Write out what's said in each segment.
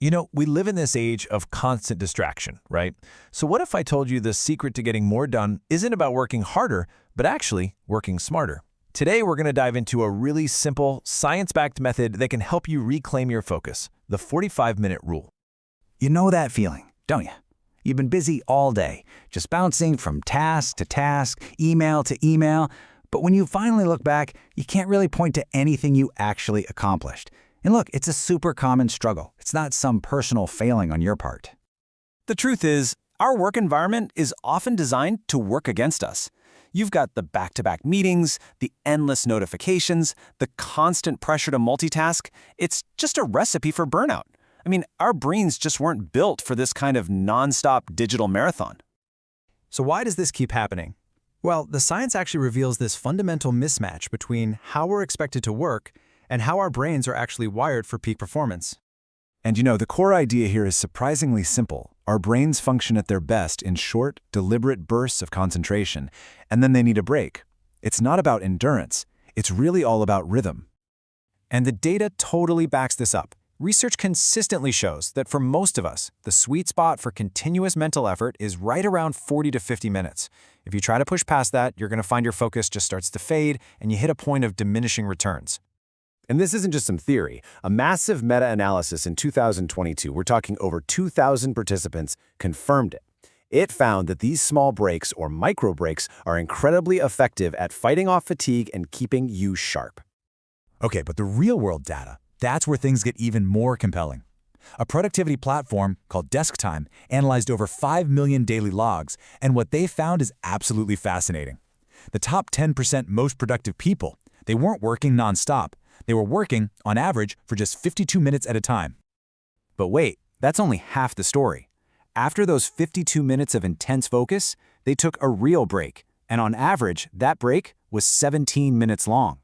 We live in this age of constant distraction, right? So what if I told you the secret to getting more done isn't about working harder, but actually working smarter? Today, we're going to dive into a really simple, science-backed method that can help you reclaim your focus, the 45-minute rule. You know that feeling, don't you? You've been busy all day, just bouncing from task to task, email to email, but when you finally look back, you can't really point to anything you actually accomplished. And look, it's a super common struggle. It's not some personal failing on your part. The truth is, our work environment is often designed to work against us. You've got the back-to-back meetings, the endless notifications, the constant pressure to multitask. It's just a recipe for burnout. Our brains just weren't built for this kind of nonstop digital marathon. So why does this keep happening? Well, the science actually reveals this fundamental mismatch between how we're expected to work and how our brains are actually wired for peak performance. And the core idea here is surprisingly simple. Our brains function at their best in short, deliberate bursts of concentration, and then they need a break. It's not about endurance. It's really all about rhythm. And the data totally backs this up. Research consistently shows that for most of us, the sweet spot for continuous mental effort is right around 40 to 50 minutes. If you try to push past that, you're going to find your focus just starts to fade and you hit a point of diminishing returns. And this isn't just some theory. A massive meta-analysis in 2022, we're talking over 2,000 participants, confirmed it. It found that these small breaks, or micro breaks, are incredibly effective at fighting off fatigue and keeping you sharp. Okay, but the real-world data, that's where things get even more compelling. A productivity platform called DeskTime analyzed over 5 million daily logs, and what they found is absolutely fascinating. The top 10% most productive people, they weren't working nonstop. They were working, on average, for just 52 minutes at a time. But wait, that's only half the story. After those 52 minutes of intense focus, they took a real break, and on average, that break was 17 minutes long.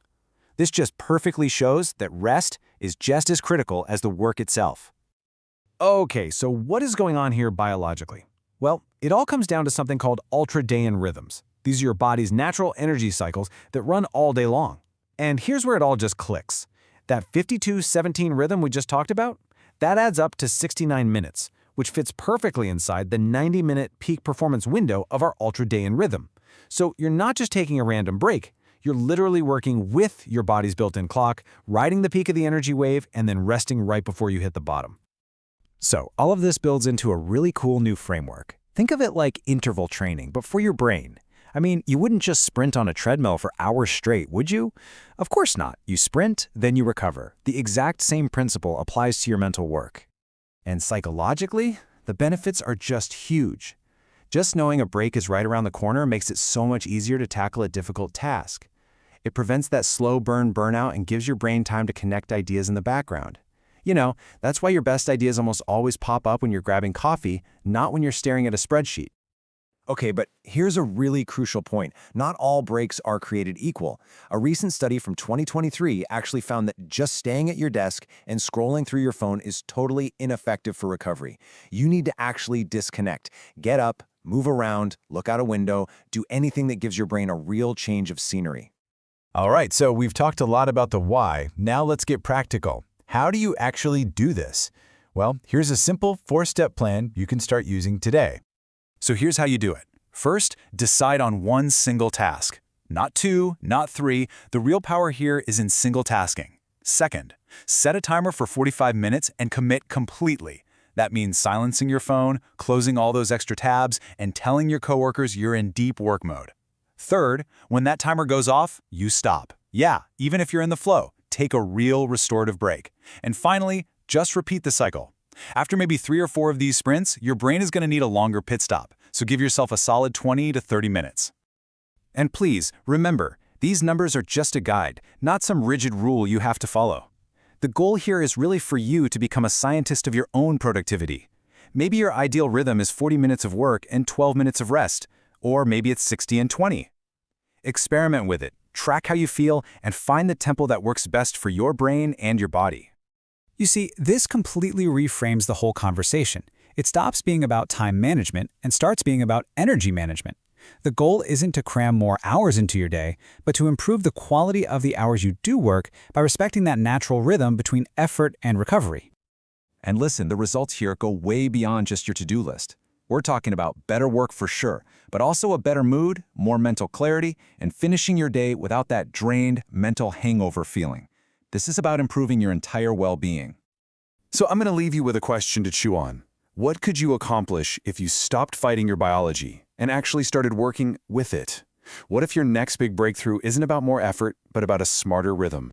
This just perfectly shows that rest is just as critical as the work itself. Okay, so what is going on here biologically? Well, it all comes down to something called ultradian rhythms. These are your body's natural energy cycles that run all day long. And here's where it all just clicks. That 52-17 rhythm we just talked about, that adds up to 69 minutes, which fits perfectly inside the 90-minute peak performance window of our ultradian rhythm. So you're not just taking a random break, you're literally working with your body's built-in clock, riding the peak of the energy wave, and then resting right before you hit the bottom. So all of this builds into a really cool new framework. Think of it like interval training, but for your brain. You wouldn't just sprint on a treadmill for hours straight, would you? Of course not. You sprint, then you recover. The exact same principle applies to your mental work. And psychologically, the benefits are just huge. Just knowing a break is right around the corner makes it so much easier to tackle a difficult task. It prevents that slow burn burnout and gives your brain time to connect ideas in the background. That's why your best ideas almost always pop up when you're grabbing coffee, not when you're staring at a spreadsheet. Okay, but here's a really crucial point. Not all breaks are created equal. A recent study from 2023 actually found that just staying at your desk and scrolling through your phone is totally ineffective for recovery. You need to actually disconnect. Get up, move around, look out a window, do anything that gives your brain a real change of scenery. All right, so we've talked a lot about the why. Now let's get practical. How do you actually do this? Well, here's a simple 4-step plan you can start using today. So here's how you do it. First, decide on one single task. Not 2, not 3. The real power here is in single tasking. Second, set a timer for 45 minutes and commit completely. That means silencing your phone, closing all those extra tabs, and telling your coworkers you're in deep work mode. Third, when that timer goes off, you stop. Yeah, even if you're in the flow, take a real restorative break. And finally, just repeat the cycle. After maybe 3 or 4 of these sprints, your brain is going to need a longer pit stop, so give yourself a solid 20 to 30 minutes. And please, remember, these numbers are just a guide, not some rigid rule you have to follow. The goal here is really for you to become a scientist of your own productivity. Maybe your ideal rhythm is 40 minutes of work and 12 minutes of rest, or maybe it's 60 and 20. Experiment with it, track how you feel, and find the tempo that works best for your brain and your body. You see, this completely reframes the whole conversation. It stops being about time management and starts being about energy management. The goal isn't to cram more hours into your day, but to improve the quality of the hours you do work by respecting that natural rhythm between effort and recovery. And listen, the results here go way beyond just your to-do list. We're talking about better work for sure, but also a better mood, more mental clarity, and finishing your day without that drained mental hangover feeling. This is about improving your entire well-being. So I'm going to leave you with a question to chew on. What could you accomplish if you stopped fighting your biology and actually started working with it? What if your next big breakthrough isn't about more effort, but about a smarter rhythm?